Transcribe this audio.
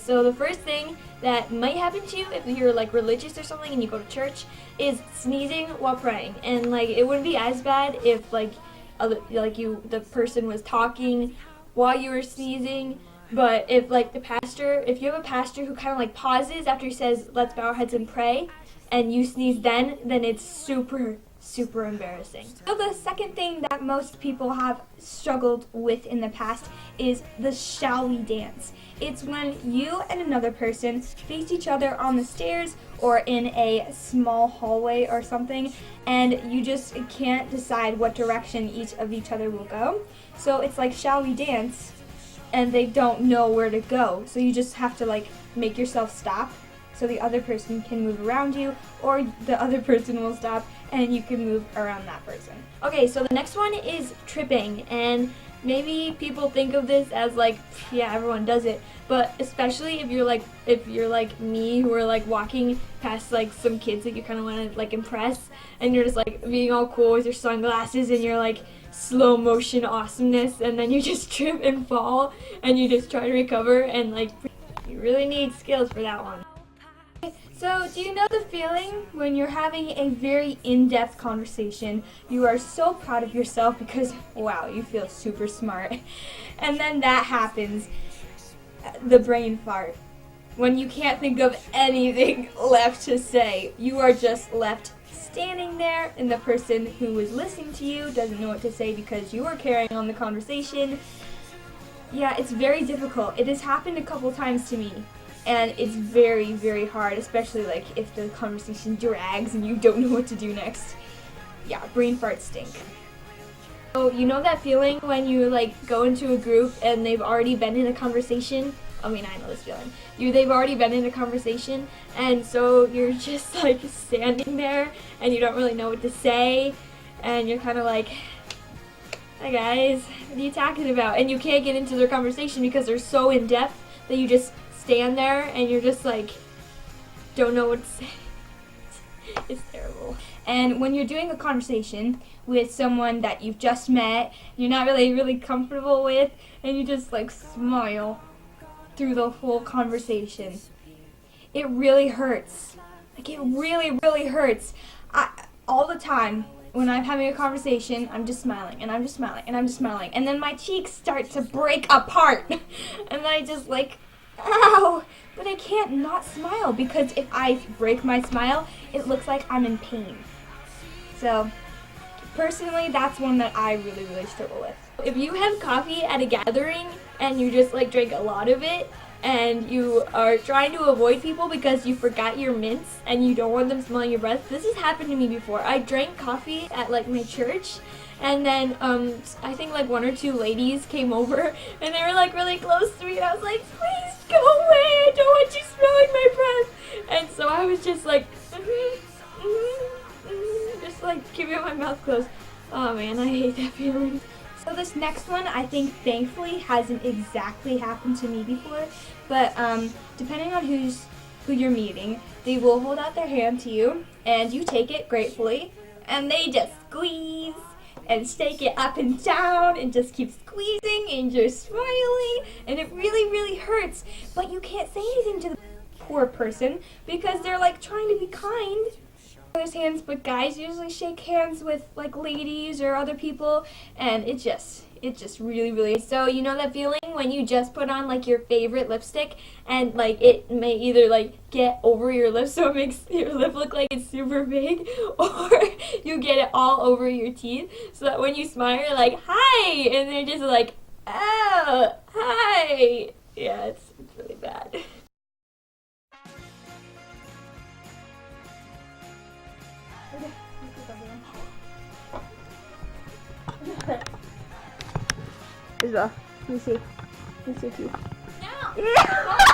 so the first thing that might happen to you if you're like religious or something and you go to church is sneezing while praying. And like it wouldn't be as bad if the person was talking while you were sneezing. But if if you have a pastor who kind of like pauses after he says, "Let's bow our heads and pray," and you sneeze then it's super embarrassing. So the second thing that most people have struggled with in the past is the shall we dance. It's when you and another person face each other on the stairs or in a small hallway or something, and you just can't decide what direction each other will go. So it's like, shall we dance? And they don't know where to go. So you just have to like make yourself stop so the other person can move around you, or the other person will stop and you can move around that person. Okay, so the next one is tripping, and maybe people think of this as like, yeah, everyone does it, but especially if you're like me, who are like walking past like some kids that you kind of want to like impress, and you're just like being all cool with your sunglasses and you're like slow motion awesomeness, and then you just trip and fall and you just try to recover, and like you really need skills for that one. So, do you know the feeling when you're having a very in-depth conversation? You are so proud of yourself because, wow, you feel super smart. And then that happens, the brain fart. When you can't think of anything left to say, you are just left standing there, and the person who is listening to you doesn't know what to say because you are carrying on the conversation. Yeah, it's very difficult. It has happened a couple times to me. And it's very hard, especially like if the conversation drags and you don't know what to do next. Yeah, brain farts stink. So you know that feeling when you like go into a group and they've already been in a conversation? I mean, I know this feeling. They've already been in a conversation, and so you're just like standing there and you don't really know what to say, and you're kind of like, "Hi guys, what are you talking about?" And you can't get into their conversation because they're so in depth that you just stand there and you're just like, don't know what to say. It's terrible. And when you're doing a conversation with someone that you've just met, you're not really comfortable with, and you just like smile through the whole conversation, it really hurts. Like it really hurts. All the time when I'm having a conversation, I'm just smiling and I'm just smiling and I'm just smiling, and then my cheeks start to break apart and I just like, ow! But I can't not smile because if I break my smile, it looks like I'm in pain. So, personally, that's one that I really struggle with. If you have coffee at a gathering and you just like drink a lot of it, and you are trying to avoid people because you forgot your mints and you don't want them smelling your breath. This has happened to me before. I drank coffee at like my church, and then I think like one or two ladies came over and they were like really close to me, and I was like, "Please go away, I don't want you smelling my breath." And so I was just like, just like keeping my mouth closed. Oh man, I hate that feeling. So this next one, I think, thankfully, hasn't exactly happened to me before, but depending on who you're meeting, they will hold out their hand to you, and you take it gratefully, and they just squeeze and shake it up and down and just keep squeezing, and you're smiling, and it really hurts, but you can't say anything to the poor person because they're like trying to be kind. There's hands, but guys usually shake hands with like ladies or other people, and it just really. So you know that feeling when you just put on like your favorite lipstick and like it may either like get over your lips so it makes your lip look like it's super big, or you get it all over your teeth so that when you smile you're like, "Hi," and they're just like, "Oh, hi." Yeah, it's really bad. Let me see. Let me see. No!